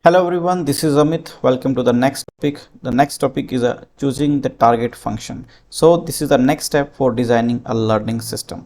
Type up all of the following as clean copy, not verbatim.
Hello everyone, this is Amit. Welcome to the next topic. The next topic is choosing the target function. So this is the next step for designing a learning system.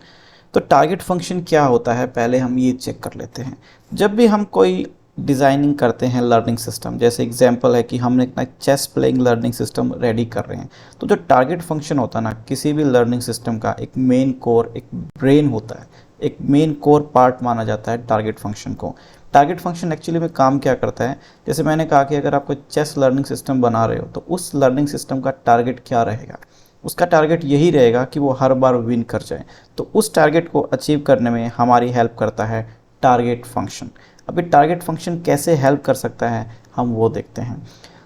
तो target function क्या होता है पहले हम ये check कर लेते हैं। जब भी हम कोई डिज़ाइनिंग करते हैं लर्निंग सिस्टम, जैसे एग्जांपल है कि हमने एक chess playing learning system ready कर रहे हैं, तो जो टारगेट फंक्शन होता है ना किसी भी लर्निंग सिस्टम का एक मेन कोर, एक ब्रेन होता है, एक मेन कोर पार्ट माना जाता है टारगेट फंक्शन को। टारगेट फंक्शन एक्चुअली में काम क्या करता है, जैसे मैंने कहा कि अगर आप कोई चेस लर्निंग सिस्टम बना रहे हो तो उस लर्निंग सिस्टम का टारगेट क्या रहेगा। उसका टारगेट यही रहेगा कि वो हर बार विन कर जाए। तो उस टारगेट को अचीव करने में हमारी हेल्प करता है टारगेट फंक्शन। अभी टारगेट फंक्शन कैसे हेल्प कर सकता है हम वो देखते हैं।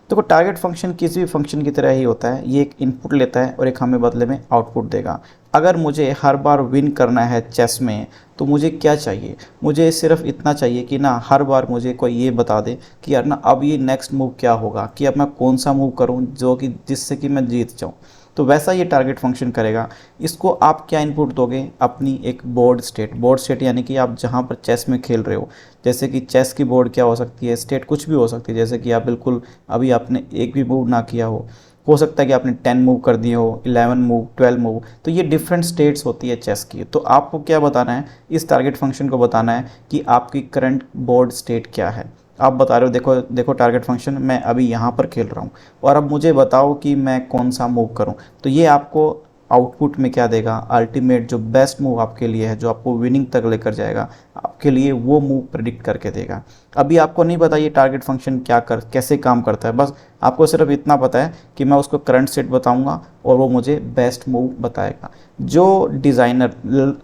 देखो टारगेट फंक्शन किसी भी फंक्शन की तरह ही होता है, ये एक इनपुट लेता है और एक हमें बदले में आउटपुट देगा। अगर मुझे हर बार विन करना है चेस में तो मुझे क्या चाहिए, मुझे सिर्फ इतना चाहिए कि ना हर बार मुझे कोई ये बता दे कि यार ना अब ये नेक्स्ट मूव क्या होगा, कि अब मैं कौन सा मूव करूं जो कि जिससे कि मैं जीत जाऊं। तो वैसा ये टारगेट फंक्शन करेगा। इसको आप क्या इनपुट दोगे, अपनी एक बोर्ड स्टेट यानी कि आप जहाँ पर चेस में खेल रहे हो, जैसे कि चेस की बोर्ड क्या हो सकती है, स्टेट कुछ भी हो सकती है। जैसे कि आप बिल्कुल अभी आपने एक भी मूव ना किया हो सकता है कि आपने 10 मूव कर दिए हो, 11 मूव, 12 मूव, तो ये डिफरेंट स्टेट्स होती है चेस की। तो आपको क्या बताना है, इस टारगेट फंक्शन को बताना है कि आपकी करंट बोर्ड स्टेट क्या है। आप बता रहे हो देखो देखो टारगेट फंक्शन मैं अभी यहाँ पर खेल रहा हूँ और अब मुझे बताओ कि मैं कौन सा मूव करूँ। तो ये आपको आउटपुट में क्या देगा, अल्टीमेट जो बेस्ट मूव आपके लिए है, जो आपको विनिंग तक लेकर जाएगा, आपके लिए वो मूव प्रेडिक्ट करके देगा। अभी आपको नहीं पता ये टारगेट फंक्शन कैसे काम करता है, बस आपको सिर्फ इतना पता है कि मैं उसको करंट सेट बताऊंगा और वो मुझे बेस्ट मूव बताएगा। जो डिज़ाइनर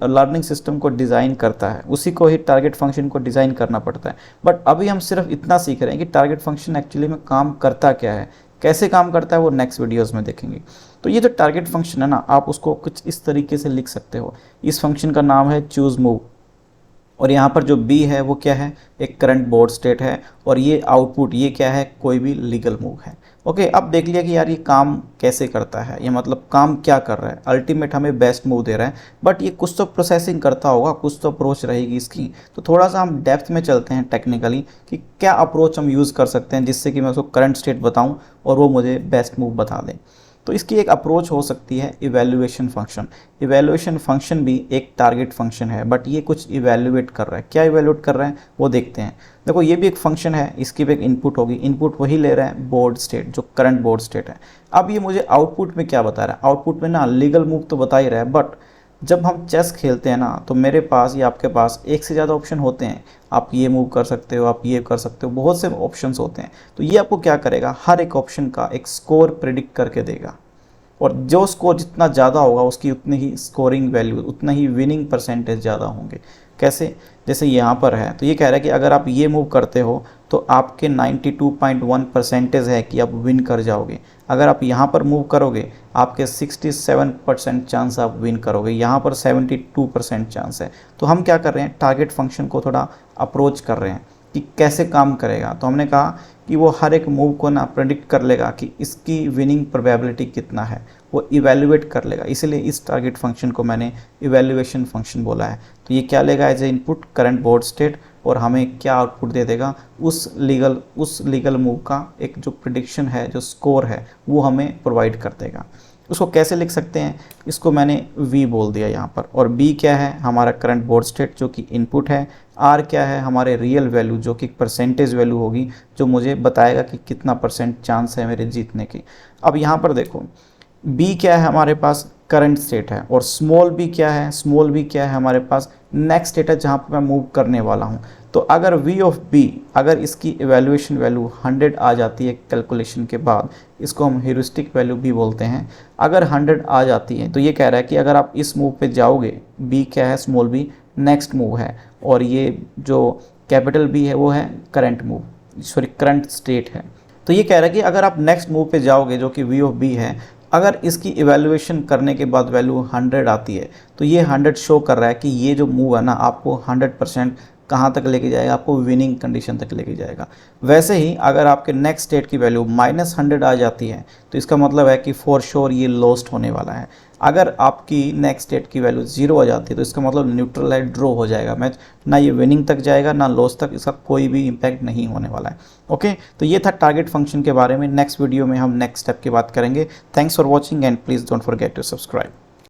लर्निंग सिस्टम को डिज़ाइन करता है उसी को ही टारगेट फंक्शन को डिज़ाइन करना पड़ता है। बट अभी हम सिर्फ इतना सीख रहे हैं कि टारगेट फंक्शन एक्चुअली में काम करता क्या है, कैसे काम करता है, वो नेक्स्ट वीडियोज़ में देखेंगे। तो ये जो टारगेट फंक्शन है ना, आप उसको कुछ इस तरीके से लिख सकते हो। इस फंक्शन का नाम है चूज़ मूव और यहाँ पर जो बी है वो क्या है, एक करंट बोर्ड स्टेट है और ये आउटपुट ये क्या है, कोई भी लीगल मूव है। ओके, अब देख लिया कि यार ये काम कैसे करता है, ये मतलब काम क्या कर रहा है, अल्टीमेट हमें बेस्ट मूव दे रहा है। बट ये कुछ तो प्रोसेसिंग करता होगा, कुछ तो अप्रोच रहेगी इसकी। तो थोड़ा सा हम डेप्थ में चलते हैं टेक्निकली कि क्या अप्रोच हम यूज़ कर सकते हैं जिससे कि मैं उसको करंट स्टेट बताऊँ और वो मुझे बेस्ट मूव बता दें। तो इसकी एक अप्रोच हो सकती है इवैल्यूएशन फंक्शन। इवैल्यूएशन फंक्शन भी एक टारगेट फंक्शन है, बट ये कुछ इवैल्यूएट कर रहा है। क्या इवैल्यूएट कर रहा है वो देखते हैं। देखो ये भी एक फंक्शन है, इसकी भी एक इनपुट होगी, इनपुट वही ले रहा है बोर्ड स्टेट, जो करंट बोर्ड स्टेट है। अब ये मुझे आउटपुट में क्या बता रहा है, आउटपुट में ना लीगल मूव तो बता ही रहा है। बट जब हम चेस खेलते हैं ना तो मेरे पास या आपके पास एक से ज़्यादा ऑप्शन होते हैं। आप ये मूव कर सकते हो, आप ये कर सकते हो, बहुत से ऑप्शंस होते हैं। तो ये आपको क्या करेगा, हर एक ऑप्शन का एक स्कोर प्रिडिक्ट करके देगा और जो स्कोर जितना ज़्यादा होगा उसकी उतनी ही स्कोरिंग वैल्यू, उतना ही विनिंग परसेंटेज ज़्यादा होंगे। कैसे, जैसे यहाँ पर है तो ये कह रहा है कि अगर आप ये मूव करते हो तो आपके 92.1% है कि आप विन कर जाओगे। अगर आप यहाँ पर मूव करोगे आपके 67% चांस आप विन करोगे, यहाँ पर 72% चांस है। तो हम क्या कर रहे हैं, टारगेट फंक्शन को थोड़ा अप्रोच कर रहे हैं कि कैसे काम करेगा। तो हमने कहा कि वो हर एक मूव को ना प्रेडिक्ट कर लेगा कि इसकी विनिंग प्रोबेबिलिटी कितना है, वो इवैल्यूएट कर लेगा। इसलिए इस टारगेट फंक्शन को मैंने इवैल्यूएशन फंक्शन बोला है। तो ये क्या लेगा as a input current board state और हमें क्या आउटपुट दे देगा, उस लीगल मूव का एक जो प्रिडिक्शन है, जो स्कोर है, वो हमें प्रोवाइड कर देगा। उसको कैसे लिख सकते हैं, इसको मैंने V बोल दिया यहाँ पर, और B क्या है, हमारा करंट बोर्ड स्टेट जो कि इनपुट है। R क्या है, हमारे रियल वैल्यू जो कि परसेंटेज वैल्यू होगी, जो मुझे बताएगा कि कितना परसेंट चांस है मेरे जीतने की। अब यहाँ पर देखो B क्या है, हमारे पास करंट स्टेट है, और स्मॉल b क्या है, स्मॉल b क्या है, हमारे पास नेक्स्ट स्टेट है जहाँ पर मैं मूव करने वाला हूँ। तो अगर V ऑफ B, अगर इसकी इवैल्यूएशन वैल्यू 100 आ जाती है कैलकुलेशन के बाद, इसको हम ह्यूरिस्टिक वैल्यू भी बोलते हैं। अगर 100 आ जाती है तो ये कह रहा है कि अगर आप इस मूव पे जाओगे, B क्या है, स्मॉल b नेक्स्ट मूव है, और ये जो कैपिटल B है वो है current move, sorry current state है। तो ये कह रहा है कि अगर आप नेक्स्ट मूव पे जाओगे जो कि V ऑफ B है, अगर इसकी इवैल्यूएशन करने के बाद वैल्यू 100 आती है तो ये 100 शो कर रहा है कि ये जो मूव है ना आपको 100% कहाँ तक लेके जाएगा, आपको विनिंग कंडीशन तक लेके जाएगा। वैसे ही अगर आपके नेक्स्ट स्टेट की वैल्यू -100 आ जाती है तो इसका मतलब है कि फॉर श्योर ये लॉस्ट होने वाला है। अगर आपकी नेक्स्ट स्टेट की वैल्यू 0 आ जाती है तो इसका मतलब न्यूट्रल है, ड्रॉ हो जाएगा मैच, ना ये विनिंग तक जाएगा ना लॉस तक, इसका कोई भी इम्पैक्ट नहीं होने वाला है। ओके, तो ये था टारगेट फंक्शन के बारे में। नेक्स्ट वीडियो में हम नेक्स्ट स्टेप की बात करेंगे। Thanks for watching and please don't forget to subscribe.